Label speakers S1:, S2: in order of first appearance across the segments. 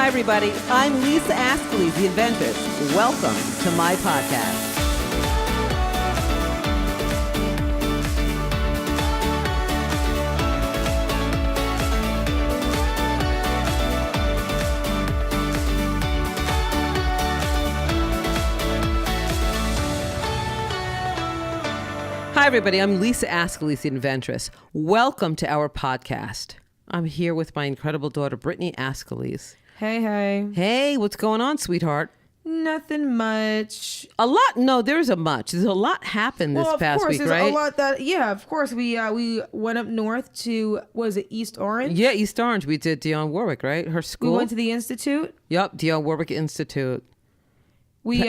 S1: Hi, everybody. I'm Lisa Ascolese, the Inventress. Welcome to my podcast. Hi, everybody. I'm Lisa Ascolese, the Inventress. Welcome to our podcast. I'm here with my incredible daughter, Brittany Ascolese.
S2: Hey, hey.
S1: Hey, what's going on, sweetheart?
S2: Nothing much.
S1: A lot? No, there's a much. There's a lot happened this past week, right?
S2: There's a lot that, yeah, of course. We went up north to, was it East Orange?
S1: Yeah, East Orange. We did Dionne Warwick, right? Her school.
S2: We went to the Institute.
S1: Yep, Dionne Warwick Institute.
S2: We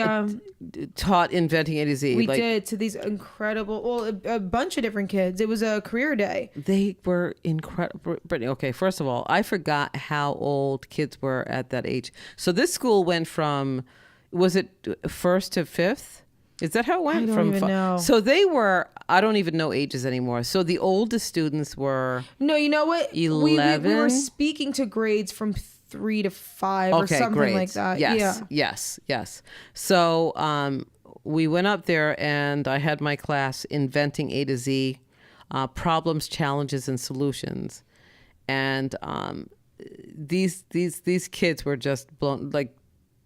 S1: taught Inventing A to Z.
S2: We did to these incredible, well, a bunch of different kids. It was a career day.
S1: They were incredible. Brittany, okay, first of all, I forgot how old kids were at that age. So this school went from, was it first to fifth? Is that how it went?
S2: I don't even know.
S1: So they were, I don't even know ages anymore. So the oldest students were...
S2: No, you know what?
S1: 11?
S2: We were speaking to grades from 3 to 5 or something
S1: grades.
S2: like that.
S1: Yes,
S2: yeah.
S1: yes. So we went up there and I had my class Inventing A to Z, Problems, Challenges, and Solutions. And these kids were just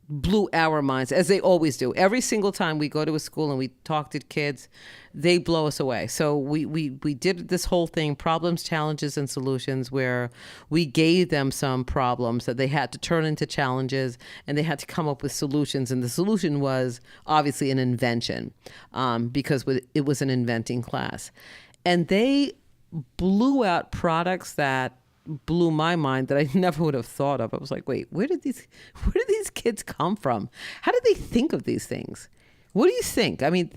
S1: blew our minds, as they always do. Every single time we go to a school and we talk to kids, they blow us away. So we did this whole thing, Problems, Challenges, and Solutions, where we gave them some problems that they had to turn into challenges and they had to come up with solutions. And the solution was obviously an invention, because it was an inventing class. And they blew out products that blew my mind that I never would have thought of. I was like, wait, where did these kids come from? How did they think of these things? What do you think? I mean,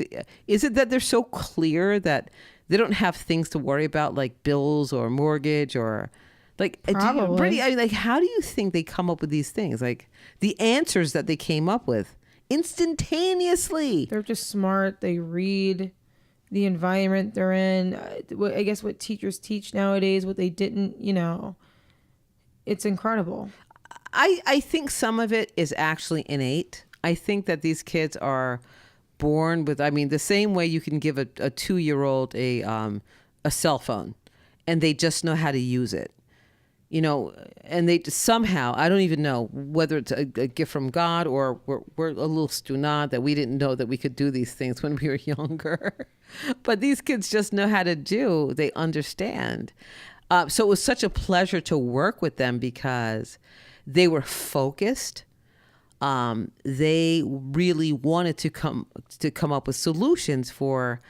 S1: is it that they're so clear that they don't have things to worry about, like bills or mortgage or like,
S2: probably.
S1: Brittany, I mean, like, how do you think they come up with these things? Like the answers that they came up with instantaneously.
S2: They're just smart. They read the environment they're in. I guess what teachers teach nowadays, what they didn't, it's incredible.
S1: I think some of it is actually innate. I think that these kids are born with, I mean, the same way you can give a 2-year-old a cell phone and they just know how to use it. And they somehow, I don't even know whether it's a gift from God or we're a little stunad that we didn't know that we could do these things when we were younger. But these kids just know how to do, they understand. So it was such a pleasure to work with them because they were focused. They really wanted to come up with solutions for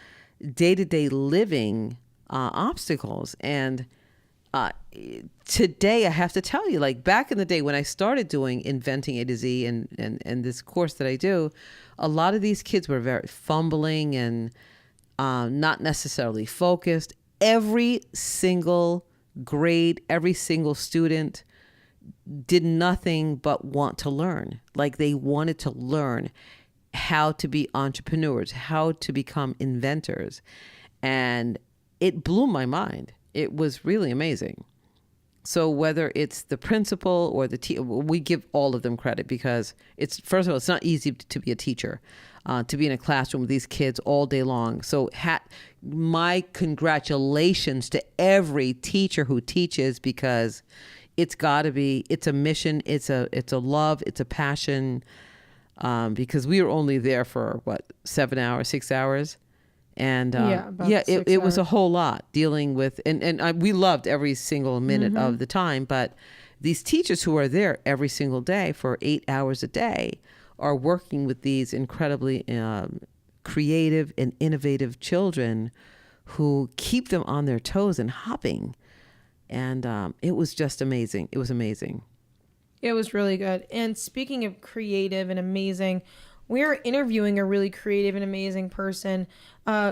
S1: day-to-day living obstacles. And today I have to tell you, like back in the day when I started doing Inventing A to Z and this course that I do, a lot of these kids were very fumbling and not necessarily focused. Every single grade, every single student did nothing but want to learn. Like they wanted to learn how to be entrepreneurs, how to become inventors. And it blew my mind. It was really amazing. So whether it's the principal or the teacher, we give all of them credit because it's, first of all, it's not easy to be a teacher, to be in a classroom with these kids all day long. So my congratulations to every teacher who teaches, because it's got to be, it's a mission, it's a love, it's a passion, because we were only there for 7 hours, 6 hours. And it was a whole lot dealing with, and we loved every single minute of the time, but these teachers who are there every single day for 8 hours a day are working with these incredibly creative and innovative children who keep them on their toes and hopping. And it was just amazing. It was amazing.
S2: It was really good. And speaking of creative and amazing, we're interviewing a really creative and amazing person,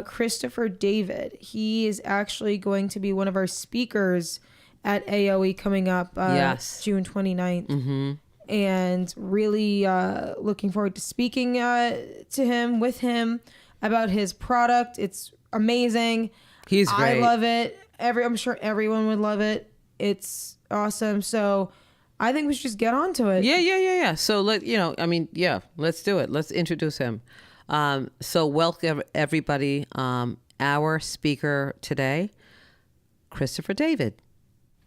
S2: Christopher David. He is actually going to be one of our speakers at AOE coming up June 29th. Mm-hmm. And really looking forward to speaking with him about his product. It's amazing.
S1: He's great.
S2: I love it. I'm sure everyone would love it. It's awesome. So I think we should just get onto it.
S1: Yeah. So let's do it. Let's introduce him. So welcome everybody. Our speaker today, Christopher David.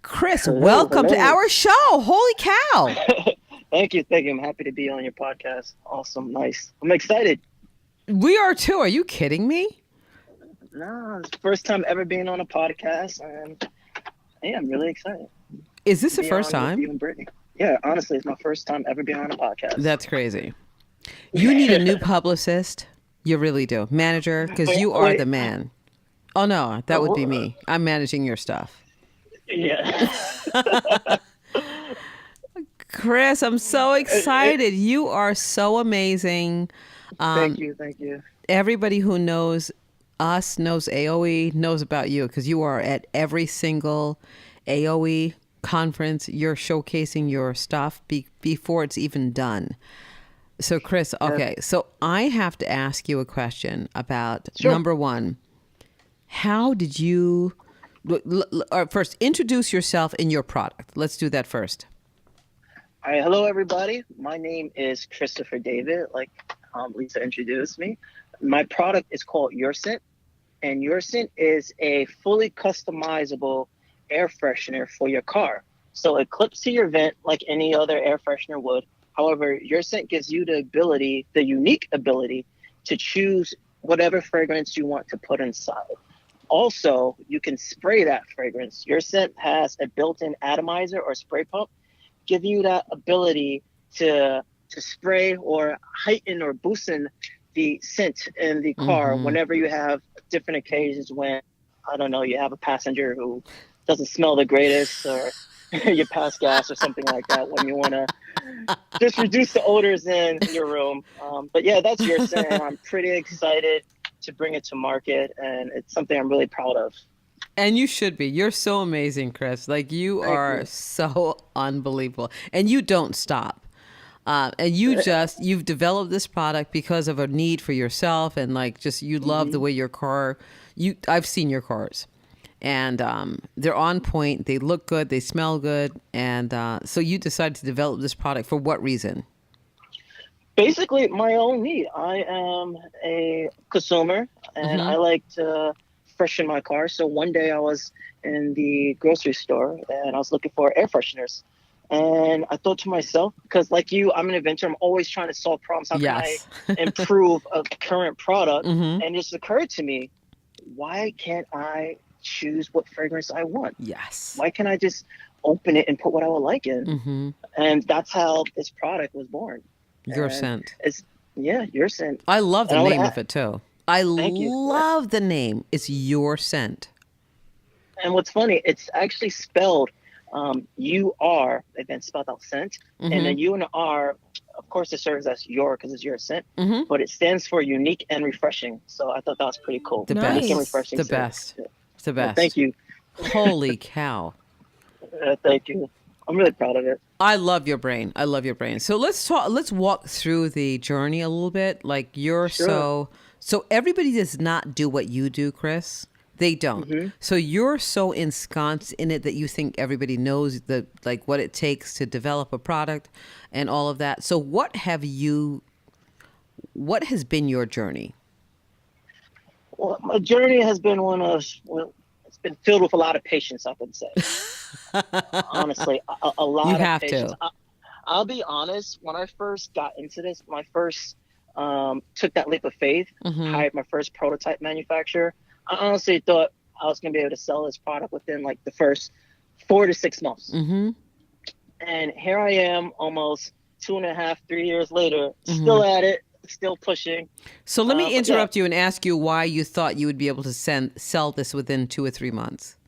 S1: Chris, welcome to our show. Holy cow.
S3: Thank you. I'm happy to be on your podcast. Awesome. Nice. I'm excited.
S1: We are too. Are you kidding me?
S3: No, it's the first time ever being on a podcast, and yeah, I'm really excited.
S1: Is this the first time?
S3: You and Brittany. Yeah, honestly, it's my first time ever being on a podcast.
S1: That's crazy. You need a new publicist. You really do. Manager, because you are the man. Oh, no, that would be me. I'm managing your stuff.
S3: Yeah.
S1: Chris, I'm so excited. You are so amazing.
S3: Thank you.
S1: Everybody who knows us, knows AOE, knows about you because you are at every single AOE conference. You're showcasing your stuff before it's even done. So Chris, okay, so I have to ask you a question about number one. How did you first introduce yourself and your product? Let's do that first.
S3: All right, hello everybody. My name is Christopher David, like Lisa introduced me. My product is called Your Scent, and Your Scent is a fully customizable air freshener for your car. So it clips to your vent like any other air freshener would. However, Your Scent gives you the unique ability to choose whatever fragrance you want to put inside. Also, you can spray that fragrance. Your Scent has a built-in atomizer or spray pump, give you that ability to spray or heighten or boosten the scent in the car whenever you have different occasions when, I don't know, you have a passenger who doesn't smell the greatest, or you pass gas or something like that, when you want to just reduce the odors in your room. But yeah, that's Your Scent. I'm pretty excited to bring it to market, and it's something I'm really proud of.
S1: And you should be. You're so amazing, Chris. Like you are so unbelievable, and you don't stop. And you've developed this product because of a need for yourself, and like just you love the way your car. I've seen your cars, and they're on point. They look good. They smell good, and so you decided to develop this product for what reason?
S3: Basically, my own need. I am a consumer, and I like to freshen my car. So one day I was in the grocery store, and I was looking for air fresheners. And I thought to myself, because like you, I'm an inventor. I'm always trying to solve problems. How can I improve a current product? And it just occurred to me, why can't I choose what fragrance I want?
S1: Yes.
S3: Why can't I just open it and put what I would like in? And that's how this product was born.
S1: Your Scent.
S3: Your Scent.
S1: I love the name of it too. I love the name. It's Your Scent.
S3: And what's funny, it's actually spelled U-R, and then spelled out scent. And then U and R, of course, it serves as your because it's Your Scent, but it stands for unique and refreshing. So I thought that was pretty cool.
S1: The best. And refreshing. The best. It's the best.
S3: Well, thank you.
S1: Holy cow.
S3: Thank you. I'm really proud of it.
S1: I love your brain. So let's walk through the journey a little bit. Like so everybody does not do what you do, Chris. They don't. So you're so ensconced in it that you think everybody knows what it takes to develop a product and all of that. So what has been your journey?
S3: Well, my journey has been it's been filled with a lot of patience, I would say. Honestly, a lot of patience. I'll be honest, when I first got into this, when I first took that leap of faith, hired my first prototype manufacturer, I honestly thought I was going to be able to sell this product within like the first 4 to 6 months. And here I am almost 2.5, 3 years later, still at it, still pushing.
S1: So let me interrupt you and ask you why you thought you would be able to sell this within 2 or 3 months.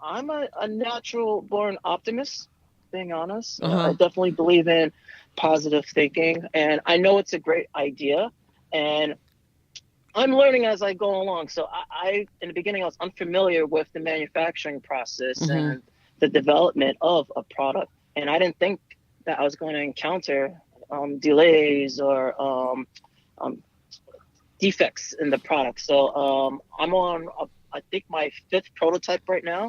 S3: I'm a natural born optimist, being honest. I definitely believe in positive thinking, and I know it's a great idea, and I'm learning as I go along. So I in the beginning, I was unfamiliar with the manufacturing process and the development of a product, and I didn't think that I was going to encounter delays or defects in the product. So I'm on I think my 5th prototype right now,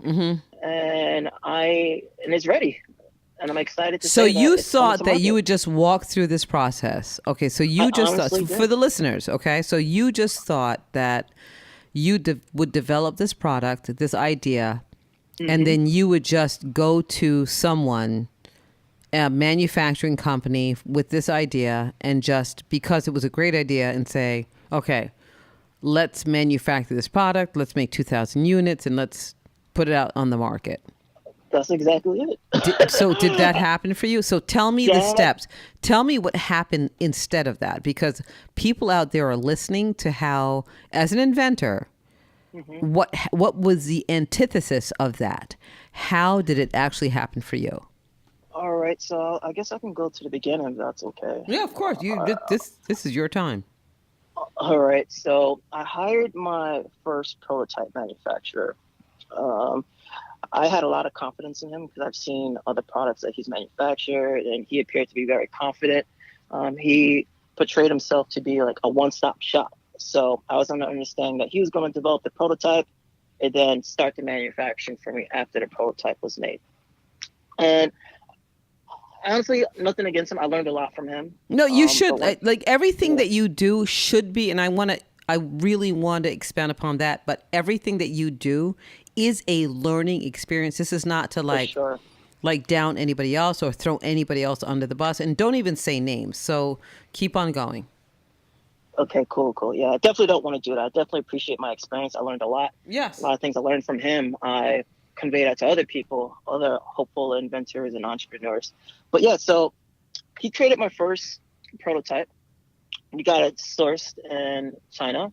S3: and it's ready. and I'm excited to
S1: So
S3: say that
S1: you
S3: it's coming
S1: thought
S3: to
S1: that you
S3: market.
S1: would just walk through this process. Okay, so you
S3: I
S1: just thought,
S3: honestly
S1: for
S3: did.
S1: the listeners, okay, so you just thought that you would develop this product, this idea, and then you would just go to someone, a manufacturing company with this idea, and just because it was a great idea, and say, okay, let's manufacture this product, let's make 2,000 units, and let's put it out on the market.
S3: That's exactly it.
S1: So did that happen for you? So tell me the
S3: That
S1: steps. Tell me what happened instead of that, because people out there are listening to how, as an inventor, what was the antithesis of that? How did it actually happen for you?
S3: All right, so I guess I can go to the beginning if that's okay.
S1: Yeah, of course. This is your time.
S3: All right, so I hired my first prototype manufacturer. I had a lot of confidence in him because I've seen other products that he's manufactured, and he appeared to be very confident. He portrayed himself to be like a one-stop shop. So I was under understanding that he was going to develop the prototype and then start the manufacturing for me after the prototype was made. And honestly, nothing against him. I learned a lot from him.
S1: No, you should.
S3: but
S1: Like everything that you do should be, and I really want to expand upon that, but everything that you do is a learning experience. This is not to
S3: sure.
S1: like down anybody else or throw anybody else under the bus, and don't even say names. So keep on going.
S3: Okay, cool. Yeah, I definitely don't want to do that. I definitely appreciate my experience. I learned a lot.
S1: Yes.
S3: A lot of things I learned from him, I convey that to other people, other hopeful inventors and entrepreneurs. But yeah, so he created my first prototype. We got it sourced in China.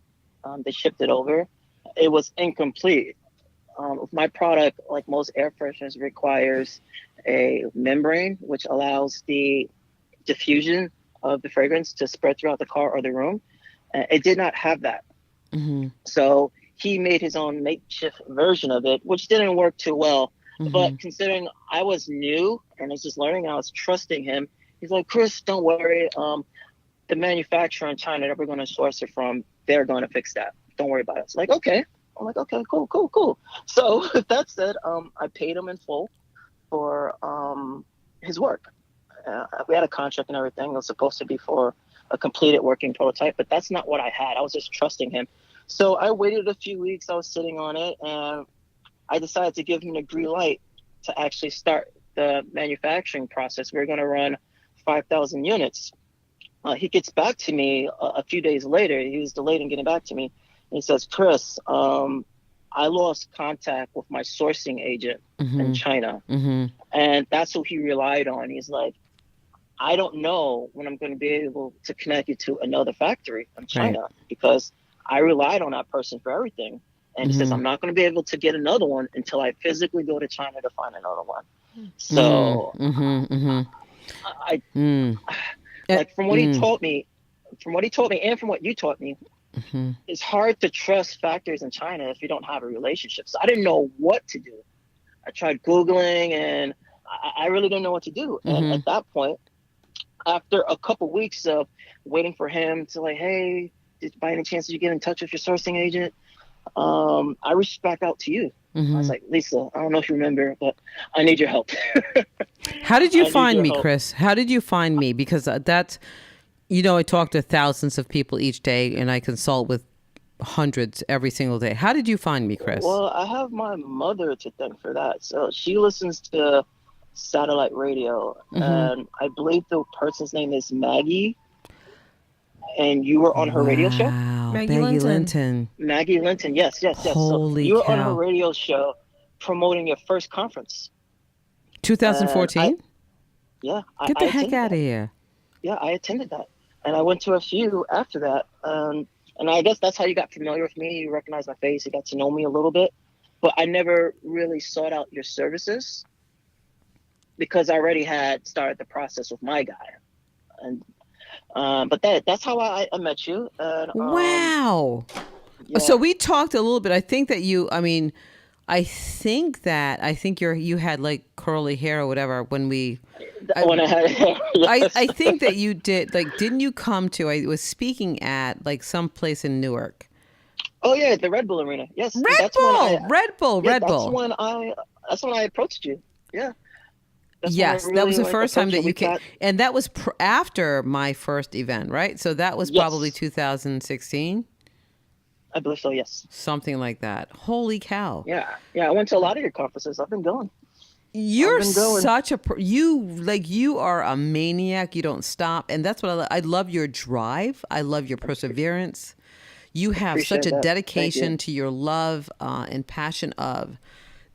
S3: They shipped it over. It was incomplete. My product, like most air fresheners, requires a membrane, which allows the diffusion of the fragrance to spread throughout the car or the room. It did not have that. So he made his own makeshift version of it, which didn't work too well. But considering I was new and I was just learning, I was trusting him. He's like, Chris, don't worry. The manufacturer in China that we're going to source it from, they're going to fix that. Don't worry about it. It's like, okay. I'm like, okay, cool. So with that said, I paid him in full for his work. We had a contract and everything. It was supposed to be for a completed working prototype, but that's not what I had. I was just trusting him. So I waited a few weeks. I was sitting on it, and I decided to give him the green light to actually start the manufacturing process. We were going to run 5,000 units. He gets back to me a few days later. He was delayed in getting back to me. And he says, Chris, I lost contact with my sourcing agent in China. And that's who he relied on. He's like, I don't know when I'm going to be able to connect you to another factory in China because I relied on that person for everything. And he says, I'm not going to be able to get another one until I physically go to China to find another one. So like from what he taught me, and from what you taught me, it's hard to trust factories in China if you don't have a relationship. So I didn't know what to do. I tried Googling and I really didn't know what to do. And at that point, after a couple weeks of waiting for him to like, hey, by any chance did you get in touch with your sourcing agent? I reached back out to you. I was like, Lisa, I don't know if you remember, but I need your help.
S1: How did you find me, Chris? How did you find me? Because that's, I talk to thousands of people each day and I consult with hundreds every single day. How did you find me, Chris?
S3: Well, I have my mother to thank for that. So she listens to satellite radio, and I believe the person's name is Maggie, and you were on her radio show?
S1: Maggie Linton.
S3: Maggie Linton, yes.
S1: Holy
S3: so you were
S1: cow.
S3: on her radio show promoting your first conference.
S1: 2014?
S3: Yeah.
S1: Get the heck out of here.
S3: Yeah, I attended that. And I went to a few after that. And I guess that's how you got familiar with me. You recognized my face. You got to know me a little bit. But I never really sought out your services because I already had started the process with my guy. And but that's how I met you. And,
S1: wow.
S3: Yeah.
S1: So we talked a little bit. I think that you had like curly hair or whatever when we.
S3: When I had hair. Yes.
S1: I think that you did. Like, didn't you come to? I was speaking at like some place in Newark.
S3: Oh yeah, the Red Bull Arena. Yes,
S1: Red Bull.
S3: That's when I approached you. Yeah. That's
S1: Yes,
S3: when I
S1: that was
S3: really,
S1: the first time that you came,
S3: got.
S1: and that was after my first event, right? So that was probably
S3: Yes,
S1: 2016,
S3: I believe so. Yes.
S1: something like that. Holy cow!
S3: Yeah. Yeah. I went to a lot of your conferences. I've been going. I've
S1: You're
S3: been going.
S1: such a you are a maniac. You don't stop, and that's what I love your drive. I love your perseverance. You have such
S3: Appreciate
S1: a
S3: that. Thank
S1: dedication
S3: you.
S1: to your love and passion of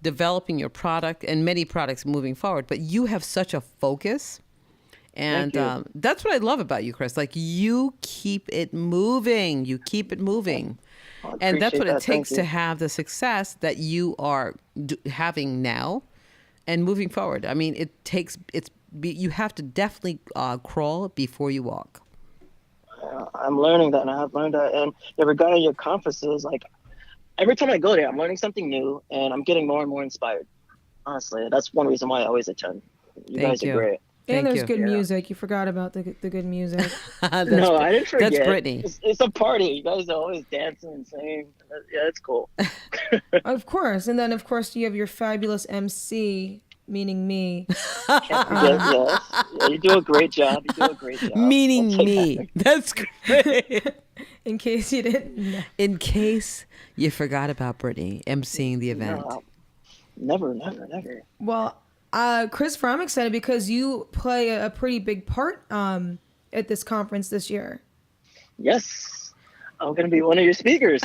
S1: developing your product and many products moving forward. But you have such a focus, and
S3: Thank you.
S1: that's what I love about you, Chris. Like you keep it moving. You keep it moving.
S3: I
S1: And that's
S3: appreciate
S1: what it
S3: that. Thank
S1: takes to
S3: you.
S1: have the success that you are having now and moving forward. I mean, you have to definitely crawl before you walk.
S3: I'm learning that, and I have learned that. And yeah, regarding your conferences, like every time I go there, I'm learning something new, and I'm getting more and more inspired. Honestly, that's one reason why I always attend. You
S1: Thank
S3: guys
S1: you.
S3: are great.
S2: And
S1: Thank
S2: there's
S1: you.
S2: good
S3: Yeah.
S2: music. You forgot about the good music.
S1: That's,
S3: No, I didn't forget.
S1: That's Brittany.
S3: It's a party. You guys are always dancing and singing. Yeah, it's cool.
S2: Of course. And then, of course, you have your fabulous MC, meaning me.
S3: Yes. Yeah, you do a great job. You do a great job.
S1: Meaning
S3: I'll take
S1: me.
S3: that.
S1: That's great.
S2: In case you didn't know.
S1: In case you forgot about Brittany emceeing the event.
S3: No, never.
S2: Well, Christopher, I'm excited because you play a pretty big part at this conference this year.
S3: Yes, I'm gonna be one of your speakers.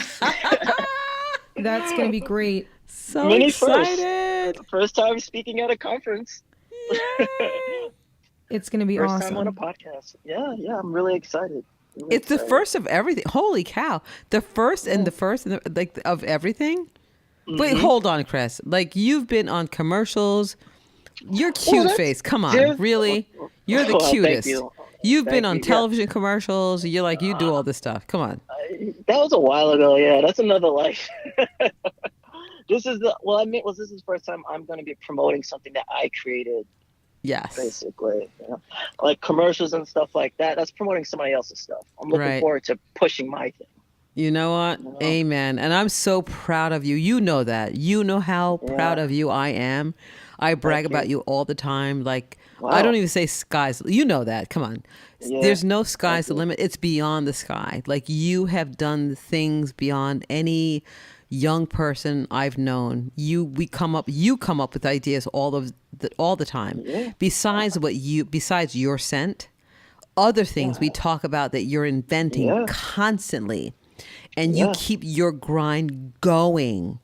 S2: That's going to be great.
S1: So
S3: Mini
S1: excited.
S3: First time speaking at a conference.
S2: It's going to be
S3: First
S2: awesome.
S3: time on a podcast. Yeah, I'm really excited. Really
S1: It's the
S3: excited.
S1: first of everything. Holy cow. The first and the first and like of everything. Wait, hold on, Chris. Like you've been on commercials. You're cute
S3: that's-
S1: face. Come on.
S3: yeah.
S1: Really? You're the
S3: Well, thank
S1: cutest.
S3: you.
S1: You've been
S3: Thank
S1: on
S3: you, yeah.
S1: television commercials. You're like, you do all this stuff. Come on.
S3: That was a while ago. Yeah, that's another life. This is the this is the first time I'm going to be promoting something that I created,
S1: Yes.
S3: basically. You know? Like commercials and stuff like that. That's promoting somebody else's stuff. I'm looking
S1: Right.
S3: forward to pushing my thing.
S1: You know what?
S3: Yeah.
S1: Amen. And I'm so proud of you. You know that. You know how proud of you I am. I brag about you all the time. Like, I don't
S3: Wow.
S1: even say skies. You know that. Come on.
S3: Yeah.
S1: There's no sky's the limit. It's beyond the sky. Like, you have done things beyond any young person I've known. You come up with ideas all the time.
S3: Yeah.
S1: Besides your scent, other things we talk about that you're inventing
S3: Yeah.
S1: constantly. And you keep your grind going.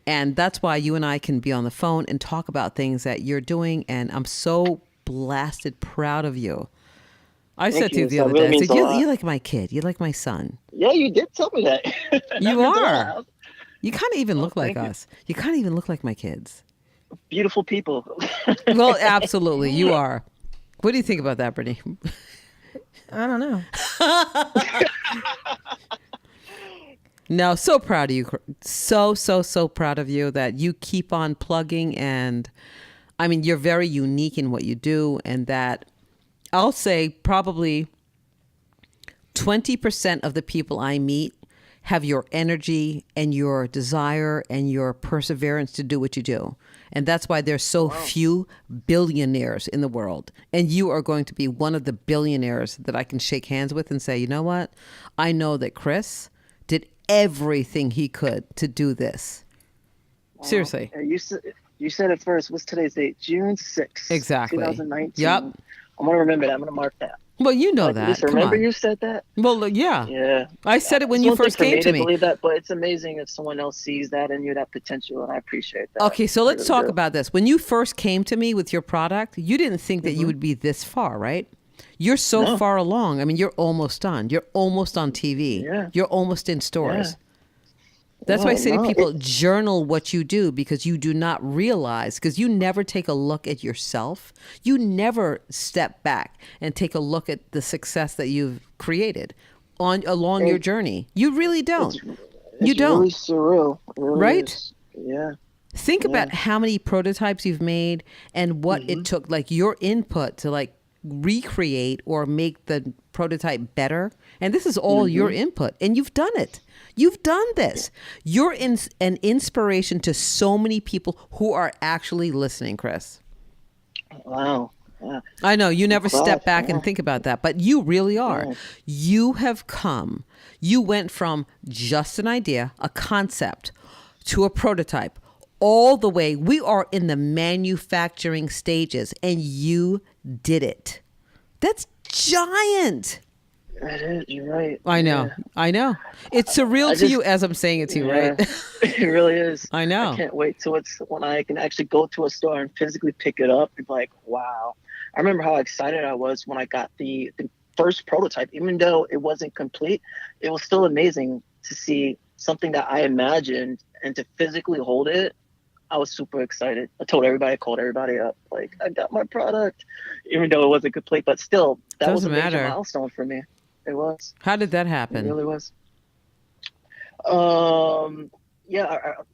S1: And that's why you and I can be on the phone and talk about things that you're doing. And I'm so blasted proud of you. I said to you the
S3: That
S1: other
S3: really
S1: day, I
S3: means
S1: said,
S3: a lot.
S1: you're like my kid. You're like my son.
S3: Yeah, you did tell me that.
S1: You
S3: That means a
S1: are.
S3: lot.
S1: You kind of even look like
S3: thank you.
S1: us. You kind of even look like my kids.
S3: Beautiful people.
S1: Well, absolutely. You are. What do you think about that, Brittany?
S2: I don't know.
S1: No, so proud of you. So proud of you that you keep on plugging. And I mean, you're very unique in what you do. And that I'll say probably 20% of the people I meet have your energy and your desire and your perseverance to do what you do. And that's why there's so few billionaires in the world. And you are going to be one of the billionaires that I can shake hands with and say, you know what? I know that Chris did everything he could to do this. Seriously.
S3: You said it first. What's today's date? June 6th.
S1: Exactly.
S3: 2019.
S1: Yep.
S3: I'm going to remember that. I'm going to mark that.
S1: Well, you know
S3: Like,
S1: that.
S3: just
S1: Come
S3: remember
S1: on.
S3: you said that?
S1: Well, yeah.
S3: Yeah.
S1: I said it when
S3: It's
S1: you
S3: one thing
S1: first
S3: for
S1: came to me.
S3: believe that, but it's amazing if someone else sees that in you, that potential, and I appreciate that.
S1: Okay, so
S3: I
S1: let's
S3: really
S1: talk
S3: do.
S1: about this. When you first came to me with your product, you didn't think that you would be this far, right? You're so
S3: No.
S1: far along. I mean, you're almost done. You're almost on TV.
S3: Yeah.
S1: You're almost in stores.
S3: Yeah.
S1: That's why I
S3: No,
S1: say to
S3: no,
S1: people, journal what you do, because you do not realize, because you never take a look at yourself. You never step back and take a look at the success that you've created along your journey. You really don't. You
S3: It's
S1: don't.
S3: really surreal. It really
S1: Right?
S3: is. Yeah.
S1: Think about how many prototypes you've made and what it took, like your input to like recreate or make the prototype better. And this is all your input, and you've done it. You've done this. You're an inspiration to so many people who are actually listening, Chris.
S3: Wow. Yeah.
S1: I know you never
S3: Glad.
S1: step back
S3: Yeah.
S1: and think about that, but you really are.
S3: Yeah.
S1: You have come, you went from just an idea, a concept, to a prototype, all the way. We are in the manufacturing stages, and you did it. That's giant.
S3: It is. You're right.
S1: I know.
S3: Yeah.
S1: I know. It's surreal
S3: I
S1: to
S3: just-
S1: you as I'm saying it to you,
S3: Yeah.
S1: right?
S3: It really is.
S1: I know.
S3: I can't wait till it's when I can actually go to a store and physically pick it up and be like, wow. I remember how excited I was when I got the first prototype. Even though it wasn't complete, it was still amazing to see something that I imagined and to physically hold it. I was super excited. I told everybody, I called everybody up, like, I got my product, even though it wasn't complete. But still, that was a
S1: Doesn't
S3: major
S1: matter.
S3: milestone for me. It was.
S1: How did that
S3: It
S1: happen?
S3: really was.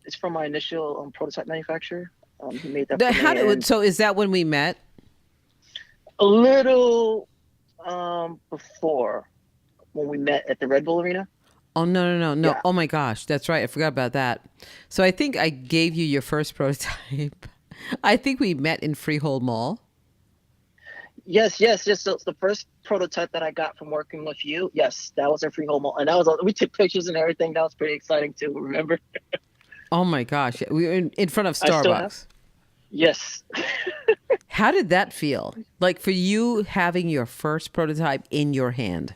S3: It's from my initial prototype manufacturer. He made that for me, and
S1: So is that when we met?
S3: a little before when we met at the Red Bull Arena.
S1: Oh, no.
S3: Yeah.
S1: Oh my gosh. That's right. I forgot about that. So I think I gave you your first prototype. I think we met in Freehold Mall.
S3: Yes. So it's the first prototype that I got from working with you. Yes, that was in Freehold Mall, and that was we took pictures and everything. That was pretty exciting too. Remember?
S1: Oh my gosh. We were in front of
S3: I still
S1: Starbucks.
S3: Yes.
S1: How did that feel? Like for you having your first prototype in your hand?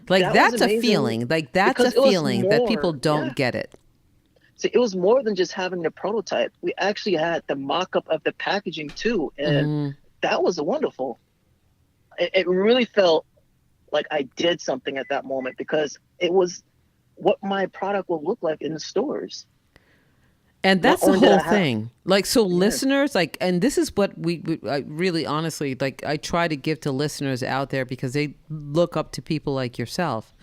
S1: Like
S3: That was
S1: that's a
S3: amazing
S1: feeling. Like that's a
S3: because it was
S1: feeling that
S3: more,
S1: people don't
S3: yeah.
S1: get it.
S3: So it was more than just having the prototype. We actually had the mock-up of the packaging too, and that was wonderful. It really felt like I did something at that moment because it was what my product will look like in the stores.
S1: And that's the
S3: only did
S1: whole
S3: I have-
S1: thing. Like, so listeners, like, and this is what I really honestly, like, I try to give to listeners out there because they look up to people like yourself.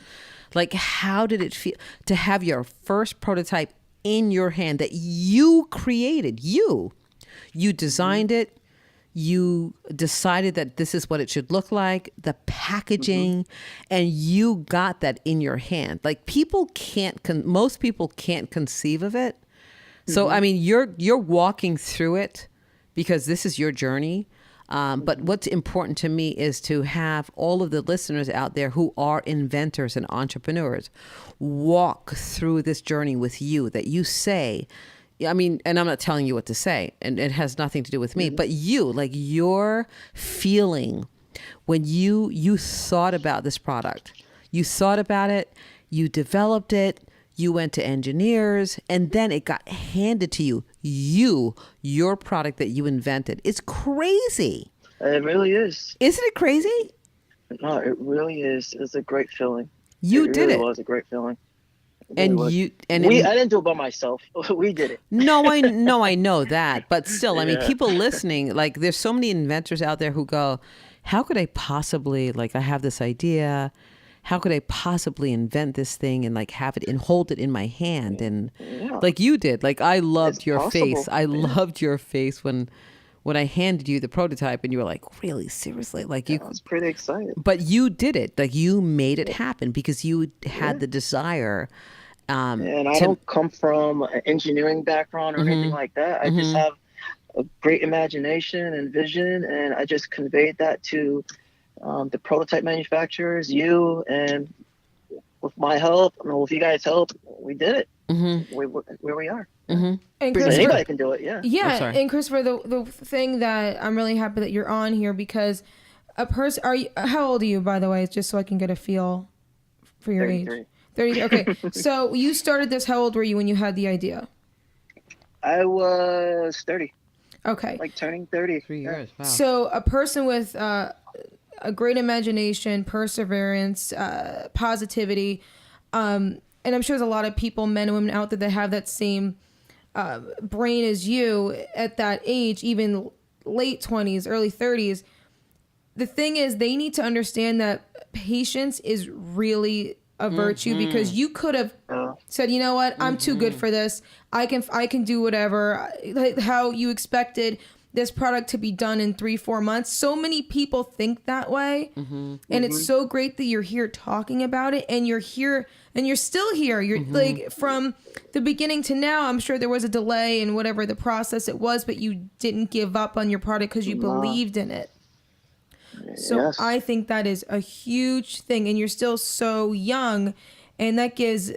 S1: Like, how did it feel to have your first prototype in your hand that you created? You designed it. You decided that this is what it should look like, the packaging, and you got that in your hand. Like most people can't conceive of it. So, I mean, you're walking through it because this is your journey. But what's important to me is to have all of the listeners out there who are inventors and entrepreneurs walk through this journey with you, that you say, I mean, and I'm not telling you what to say, and it has nothing to do with me, but you, like your feeling when you thought about this product, you thought about it, you developed it, you went to engineers, and then it got handed to you. Your product that you invented. It's crazy.
S3: It really is.
S1: Isn't it crazy?
S3: No, it really is. It's a great feeling.
S1: You did
S3: really
S1: it.
S3: was a great feeling. It
S1: And
S3: really was.
S1: I
S3: didn't do it by myself. We did it.
S1: I know that, but still, I mean, people listening, like, there's so many inventors out there who go, how could I possibly, like, I have this idea, how could I possibly invent this thing and like have it and hold it in my hand? And like you did, like I loved
S3: It's
S1: your
S3: possible.
S1: face. I loved your face when I handed you the prototype and you were like, really, seriously? Like you,
S3: I was pretty excited.
S1: but you did it. Like you made it happen because you had the desire.
S3: And I don't come from an engineering background or anything like that. I just have a great imagination and vision, and I just conveyed that to the prototype manufacturers, you, and with my help, with you guys' help, we did it. Where we are.
S2: And
S3: So
S2: Christopher,
S3: anybody can do it, yeah.
S2: yeah,
S1: sorry.
S2: and Christopher, the thing that I'm really happy that you're on here because a person, how old are you, by the way, just so I can get a feel for your
S3: 33.
S2: age? 30. Okay, so you started this. How old were you when you had the idea?
S3: I was 30,
S2: Okay,
S3: like turning 30.
S1: 3 years. Wow.
S2: so a person with a great imagination, perseverance, positivity, and I'm sure there's a lot of people, men and women out there that have that same brain as you at that age, even late 20s, early 30s. The thing is, they need to understand that patience is really a virtue because you could have said, you know what, I'm too good for this. I can do whatever. Like how you expected this product to be done in 3-4 months. So many people think that way. And it's so great that you're here talking about it, and you're here and you're still here. You're like, from the beginning to now, I'm sure there was a delay in whatever the process it was, but you didn't give up on your product because you believed in it. So I think that is a huge thing, and you're still so young, and that gives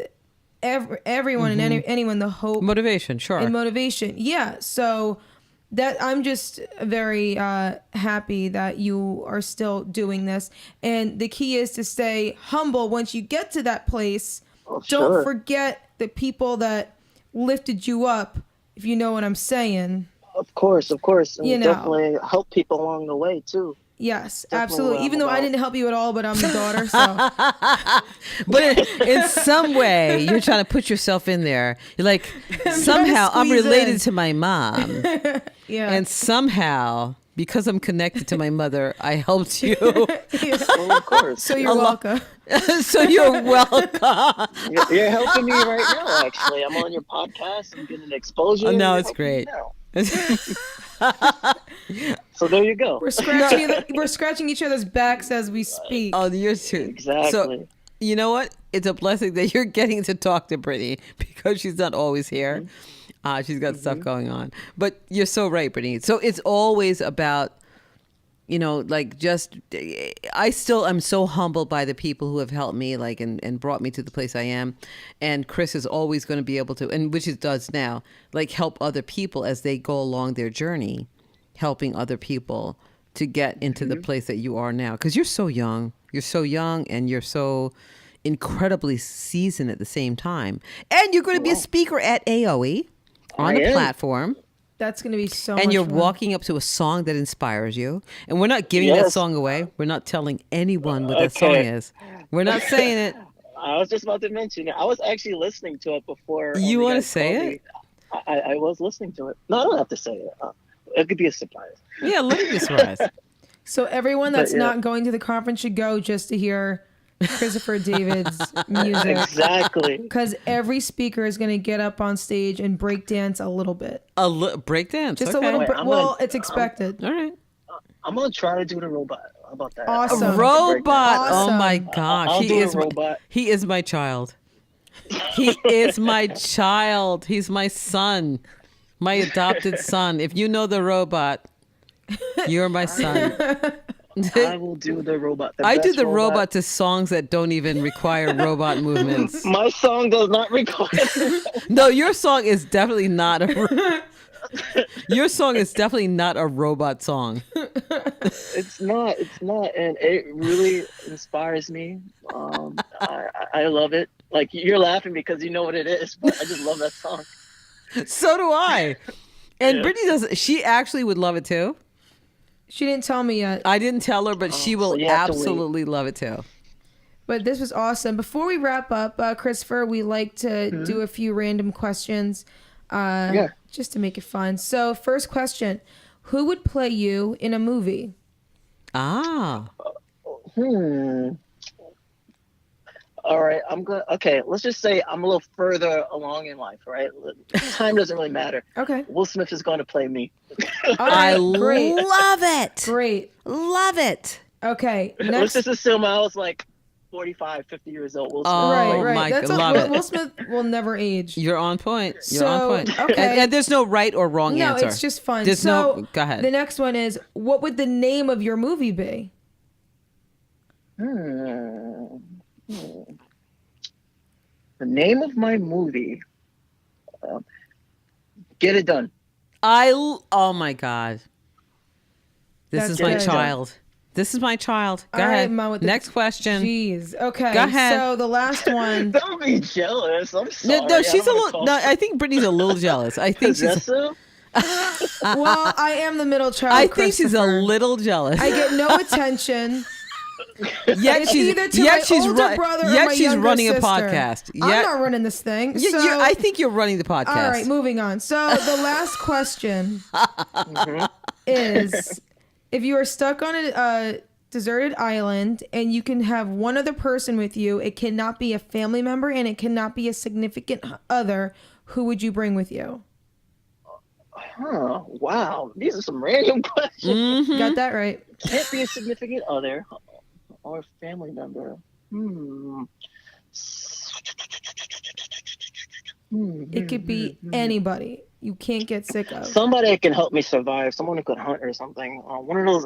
S2: everyone and anyone the hope,
S1: motivation,
S2: and motivation. Yeah. So that I'm just very happy that you are still doing this, and the key is to stay humble. Once you get to that place, don't forget the people that lifted you up, if you know what I'm saying.
S3: Of course. And definitely help people along the way too.
S2: Yes, absolutely. Even though I didn't help you at all, but I'm the daughter, so.
S1: But in some way, you're trying to put yourself in there. You're like, somehow I'm related to my mom.
S2: Yeah.
S1: And somehow, because I'm connected to my mother, I helped you.
S3: Well, of course.
S2: So you're welcome.
S1: So you're welcome.
S3: You're helping me right now, actually. I'm on your podcast. I'm getting exposure.
S1: Oh, no, it's great.
S3: So there you go.
S2: We're scratching each other's backs as we speak.
S1: Oh, you're too.
S3: Exactly.
S1: So, you know what? It's a blessing that you're getting to talk to Brittany, because she's not always here. She's got stuff going on. But you're so right, Brittany. So it's always about, like, just, I'm so humbled by the people who have helped me, like, and brought me to the place I am. And Chris is always going to be able to, and which it does now, like, help other people as they go along their journey, helping other people to get into the place that you are now. Because you're so young. You're so young, and you're so incredibly seasoned at the same time. And you're going to be a speaker at AOE on a platform.
S2: That's going to be so much
S1: And you're
S2: fun.
S1: walking up to a song that inspires you. And we're not giving that song away. We're not telling anyone what that song is. We're not saying it.
S3: I was just about to mention it. I was actually listening to it before.
S1: You want to say it?
S3: I was listening to it. No, I don't have to say it. It could be a surprise.
S1: Yeah, let it be a surprise.
S2: So everyone that's not going to the conference should go just to hear Christopher David's music.
S3: Exactly.
S2: Because every speaker is going to get up on stage and break dance a little bit.
S1: Break dance?
S2: Just a little bit. Well, it's expected.
S1: All right.
S3: I'm going to try to do the robot. How about that?
S2: Awesome.
S1: A robot.
S2: Awesome.
S1: Oh my gosh.
S3: I'll do a robot.
S1: He is my child. He is my child. He's my son. My adopted son. If you know the robot, you're my son.
S3: I will do the robot.
S1: I do the robot to songs that don't even require robot movements.
S3: My song does not require.
S1: No, your song is definitely not a. Your song is definitely not a robot song.
S3: It's not, and it really inspires me. I love it. Like, you're laughing because you know what it is, but I just love that song.
S1: So do I. And Brittany she actually would love it too.
S2: She didn't tell me yet.
S1: I didn't tell her, but she will absolutely love it too.
S2: But this was awesome. Before we wrap up, Christopher, we like to do a few random questions just to make it fun. So first question, who would play you in a movie?
S3: All right, let's just say I'm a little further along in life, right? Time doesn't really matter.
S2: Okay.
S3: Will Smith is going to play me.
S1: I love it.
S2: Great.
S1: Love it.
S2: Okay.
S3: Let's
S2: Next.
S3: just assume I was like 45, 50 years old. Will Smith
S2: Right.
S1: my
S2: That's
S1: God, love it.
S2: Will Smith will never age.
S1: You're on point.
S2: Okay.
S1: And there's no right or wrong answer.
S2: No, it's just fun.
S1: Go ahead.
S2: The next one is, what would the name of your movie be?
S3: The name of my movie, Get It Done.
S1: Oh my God. This
S2: That's
S1: is my
S2: good.
S1: child. This is my child. Go
S2: All right,
S1: ahead.
S2: Ma, with
S1: Next question.
S2: Jeez. Okay.
S1: Go ahead.
S2: So the last one.
S3: Don't be jealous. I'm sorry.
S1: No, she's a little. No, I think Brittany's a little jealous. I think she's.
S3: So?
S2: Well, I am the middle child.
S1: I think she's a
S2: Christopher.
S1: little jealous.
S2: I get no attention.
S1: Yet
S2: It's
S1: she's
S2: either to my older brother or my
S1: she's
S2: younger
S1: running
S2: sister.
S1: a podcast.
S2: I'm not running this thing.
S1: I think you're running the podcast.
S2: All right, moving on. So the last question is, if you are stuck on a deserted island and you can have one other person with you, it cannot be a family member and it cannot be a significant other, who would you bring with you?
S3: Wow. These are some random questions.
S1: Mm-hmm.
S2: Got that right.
S3: Can't be a significant other or family member.
S2: It could be anybody you can't get sick of.
S3: Somebody that can help me survive. Someone who could hunt or something. One of those.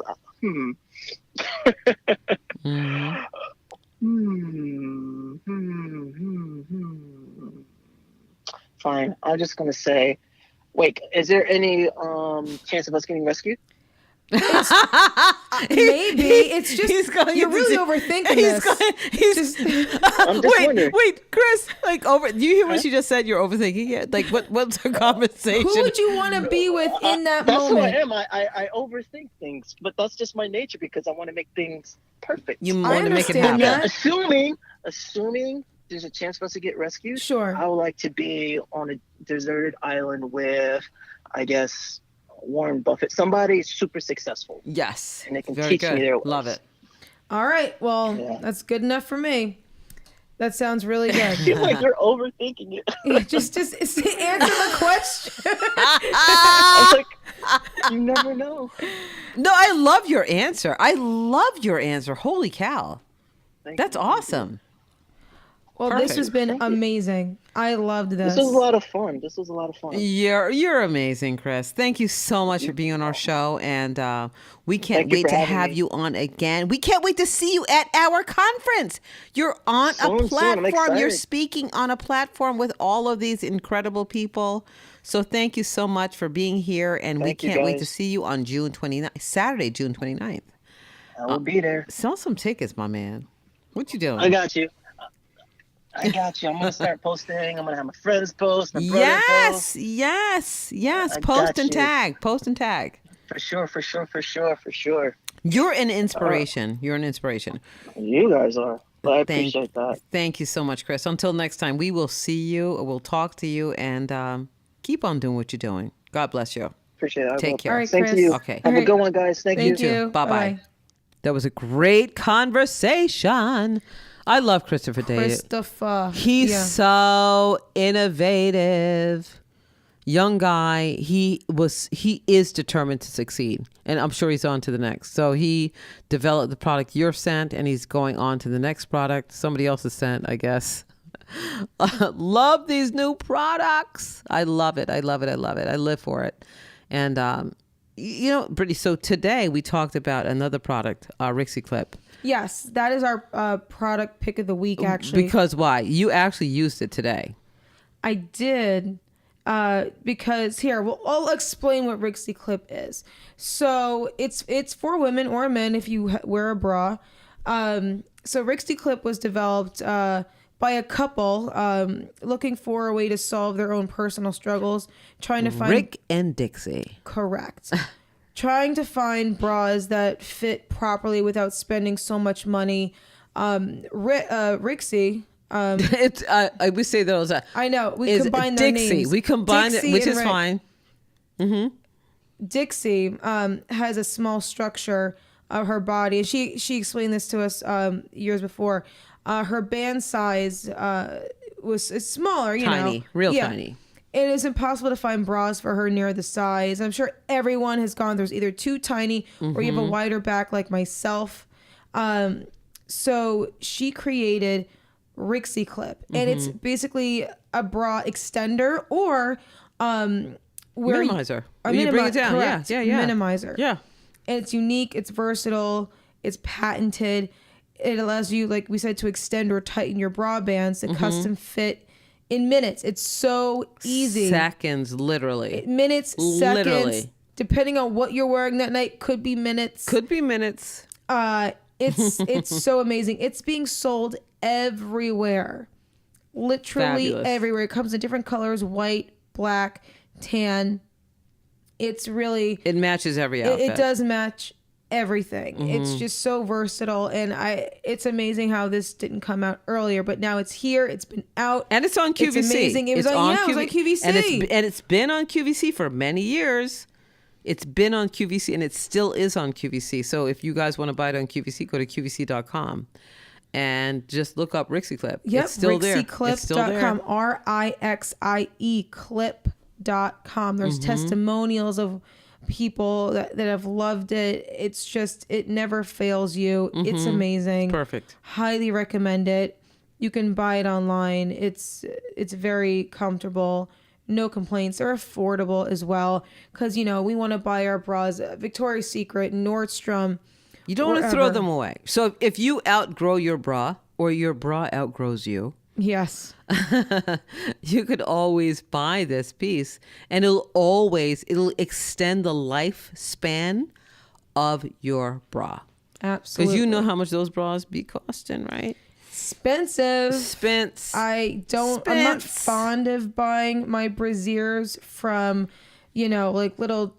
S3: Fine. I'm just gonna say. Wait, is there any chance of us getting rescued?
S2: Maybe it's just you're really overthinking this.
S3: I'm just wondering.
S1: Wait, Chris. Like do you hear what she just said? You're overthinking it. Like what's the conversation?
S2: Who would you want to be with in that
S3: that's
S2: moment?
S3: Who I am. I overthink things, but that's just my nature because I want to make things perfect.
S1: You want to make it happen.
S2: That.
S3: Assuming there's a chance for us to get rescued.
S2: Sure.
S3: I would like to be on a deserted island with, I guess, Warren Buffett, somebody super successful.
S1: Yes.
S3: And they can
S1: Very
S3: teach
S1: good.
S3: me their ways.
S1: Love it.
S2: All right. Well, that's good enough for me. That sounds really good.
S3: I feel like you're overthinking it.
S2: just answer the question.
S3: I was like, you never know.
S1: No, I love your answer. Holy cow. That's awesome.
S2: Well,
S1: Perfect.
S2: This has been amazing. I loved this.
S3: This was a lot of fun.
S1: You're amazing, Chris. Thank you so much for being on our show, and we can't wait to have you on again. We can't wait to see you at our conference. You're on a platform. You're speaking on a platform with all of these incredible people. So thank you so much for being here, and we can't wait to see you on Saturday, June 29th.
S3: I will be there.
S1: Sell some tickets, my man. What you doing?
S3: I got you. I'm going to start posting. I'm going to have my friends post, my brother post.
S1: Yes. Post and tag.
S3: For sure.
S1: You're an inspiration.
S3: You guys are. But I appreciate that.
S1: Thank you so much, Chris. Until next time, we will see you. We'll talk to you, and keep on doing what you're doing. God bless you.
S3: Appreciate it.
S1: Take care.
S2: All right,
S3: Thank
S2: Chris.
S3: you.
S1: Okay.
S3: Have a good one, guys. Thank
S2: you.
S1: Bye-bye. That was a great conversation. I love Christopher David. He's so innovative. Young guy. He is determined to succeed. And I'm sure he's on to the next. So he developed the product Your Scent, and he's going on to the next product. Somebody else's scent, I guess. Love these new products. I love it. I live for it. And, Brittany, so today we talked about another product, Rixie Clip.
S2: Yes, that is our product pick of the week, actually.
S1: Because why? You actually used it today.
S2: I did. Because I'll explain what Rixie Clip is. So it's for women or men if you wear a bra. So Rixie Clip was developed by a couple looking for a way to solve their own personal struggles, trying to find
S1: Rick and Dixie.
S2: Correct. Trying to find bras that fit properly without spending so much money. Rixie.
S1: We say those.
S2: I know. We combine their
S1: Dixie.
S2: names.
S1: We combine it, which is
S2: Rick.
S1: fine. Mm-hmm.
S2: Dixie has a small structure of her body, and she explained this to us years before. Her band size was smaller,
S1: tiny, real tiny.
S2: It is impossible to find bras for her near the size. I'm sure everyone has gone. There's either too tiny or you have a wider back like myself. So she created Rixie Clip, and it's basically a bra extender or
S1: minimizer. You bring it down.
S2: Correct.
S1: Yeah.
S2: Minimizer.
S1: Yeah.
S2: And it's unique. It's versatile. It's patented. It allows you, like we said, to extend or tighten your bra bands to custom fit in minutes. It's so easy.
S1: Seconds, literally.
S2: Seconds. Depending on what you're wearing that night, could be minutes. It's so amazing. It's being sold everywhere. Literally
S1: Fabulous.
S2: everywhere. It comes in different colors: white, black, tan. It
S1: matches every outfit.
S2: It does match everything. It's just so versatile, and it's amazing how this didn't come out earlier, but now it's here. It's been out,
S1: and it's on QVC.
S2: It's amazing. It was on QVC,
S1: and it's been on QVC for many years. It's been on QVC, and it still is on QVC. So if you guys want to buy it on QVC, go to QVC.com and just look up Rixie Clip.
S2: Yep,
S1: it's still there.
S2: RixieClip.com. RIXIE inventress.com. There's testimonials of people that have loved it. It's just, it never fails you. It's amazing.
S1: Perfect.
S2: Highly recommend it. You can buy it online. It's very comfortable. No complaints. They're affordable as well. Because, we want to buy our bras at Victoria's Secret, Nordstrom.
S1: You don't want to throw them away. So if you outgrow your bra or your bra outgrows you,
S2: yes,
S1: you could always buy this piece, and it'll extend the lifespan of your bra.
S2: Absolutely.
S1: Because you know how much those bras be costing, right?
S2: Expensive. I'm not
S1: Spence.
S2: fond of buying my brassieres from, like little,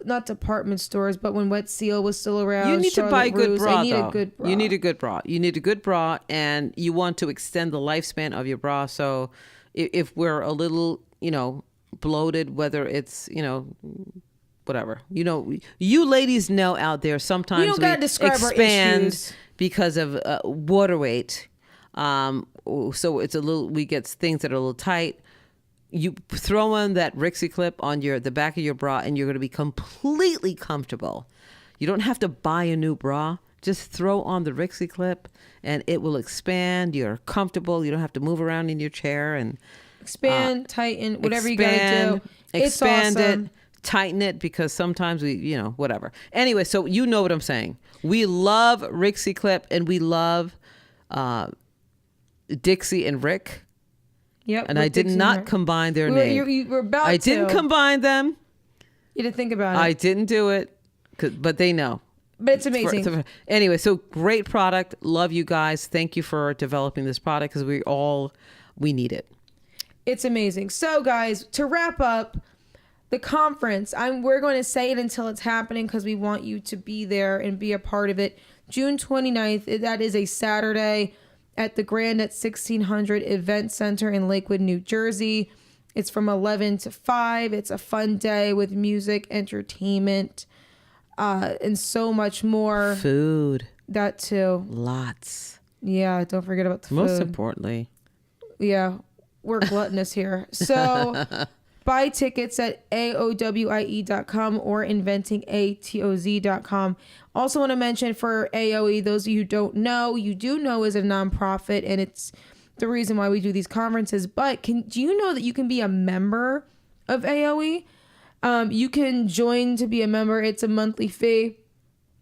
S2: not department stores, but when Wet Seal was still around.
S1: You need to buy a good bra,
S2: I need
S1: though.
S2: a good bra.
S1: You need a good bra. You need a good bra, and you want to extend the lifespan of your bra. So if we're a little, bloated, whether it's, whatever, you ladies know out there, sometimes
S2: we don't gotta describe our
S1: expand
S2: issues
S1: because of water weight. So it's we get things that are a little tight. You throw on that Rixie clip on the back of your bra, and you're going to be completely comfortable. You don't have to buy a new bra. Just throw on the Rixie clip, and it will expand. You're comfortable. You don't have to move around in your chair and
S2: expand, tighten, whatever you got to do. It's
S1: expand
S2: awesome.
S1: it, tighten it, because sometimes we, whatever. Anyway, so you know what I'm saying. We love Rixie clip, and we love Dixie and Rick.
S2: Yep.
S1: And I did not combine their name.
S2: You were about to.
S1: I didn't combine them.
S2: You didn't think about it.
S1: I didn't do it, but they know.
S2: But it's amazing.
S1: Anyway, so great product. Love you guys. Thank you for developing this product, because we need it.
S2: It's amazing. So guys, to wrap up the conference, we're going to say it until it's happening, because we want you to be there and be a part of it. June 29th, that is a Saturday, at the Grand at 1600 Event Center in Lakewood, New Jersey. It's from 11 to 5. It's a fun day with music, entertainment, and so much more.
S1: Food.
S2: That too.
S1: Lots.
S2: Yeah, don't forget about the food.
S1: Most importantly.
S2: Yeah, we're gluttonous here. So buy tickets at aowie.com or inventingatoz.com. Also want to mention for AOE, those of you who don't know, you do know is a nonprofit, and it's the reason why we do these conferences. But do you know that you can be a member of AOE? You can join to be a member. It's a monthly fee.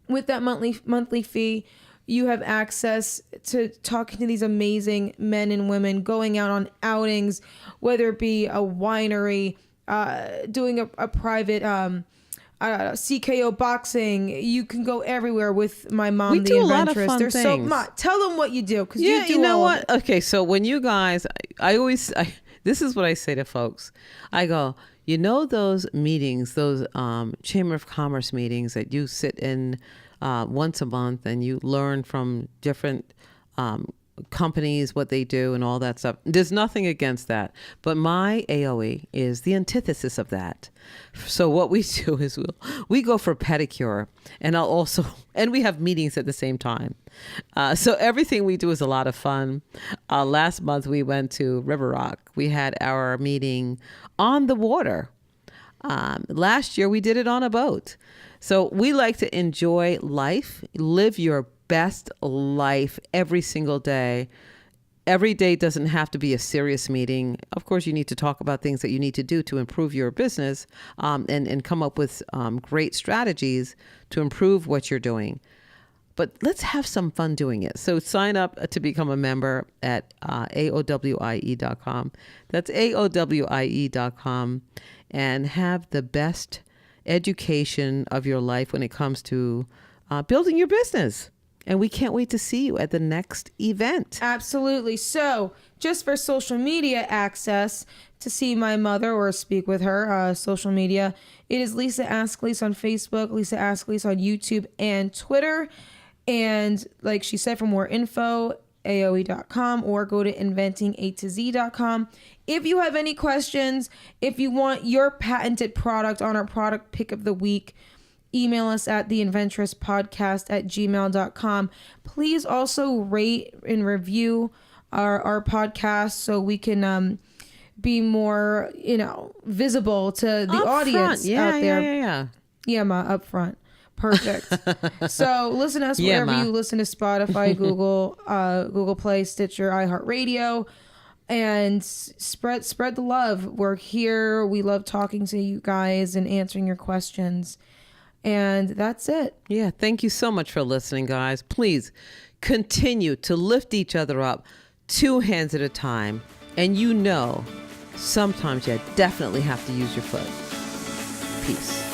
S2: With that monthly fee, you have access to talking to these amazing men and women, going out on outings, whether it be a winery, doing a private CKO boxing. You can go everywhere with my mom,
S1: we
S2: the
S1: do
S2: Inventress.
S1: a lot of fun
S2: There's
S1: things.
S2: so much. Tell them what you do, because
S1: Yeah,
S2: you do
S1: you know
S2: all
S1: what?
S2: of it.
S1: Okay, so when you guys, this is what I say to folks. I go, those meetings, those Chamber of Commerce meetings that you sit in once a month, and you learn from different companies, what they do and all that stuff. There's nothing against that. But my AOE is the antithesis of that. So what we do is we go for pedicure, and and we have meetings at the same time. So everything we do is a lot of fun. Last month we went to River Rock. We had our meeting on the water. Last year we did it on a boat. So we like to enjoy life, live your best life every single day. Every day doesn't have to be a serious meeting. Of course, you need to talk about things that you need to do to improve your business, and come up with great strategies to improve what you're doing. But let's have some fun doing it. So sign up to become a member at aowie.com. That's aowie.com, and have the best education of your life when it comes to building your business. And we can't wait to see you at the next event.
S2: Absolutely. So just for social media access to see my mother or speak with her, social media, it is Lisa Ascolese on Facebook, Lisa Ascolese on YouTube and Twitter. And like she said, for more info, aoe.com, or go to inventingatoz.com. If you have any questions, if you want your patented product on our product pick of the week, email us at the Inventress Podcast at gmail.com. Please also rate and review our podcast, so we can be more, visible to the
S1: Up
S2: audience
S1: front. Yeah,
S2: out there.
S1: Yeah.
S2: Yeah, ma, up front. Perfect. So listen to us
S1: Yeah,
S2: wherever
S1: ma.
S2: you listen to Spotify, Google Play, Stitcher, iHeartRadio, and spread the love. We're here. We love talking to you guys and answering your questions. And that's it.
S1: Yeah. Thank you so much for listening, guys. Please continue to lift each other up 2 hands at a time. And sometimes you definitely have to use your foot. Peace.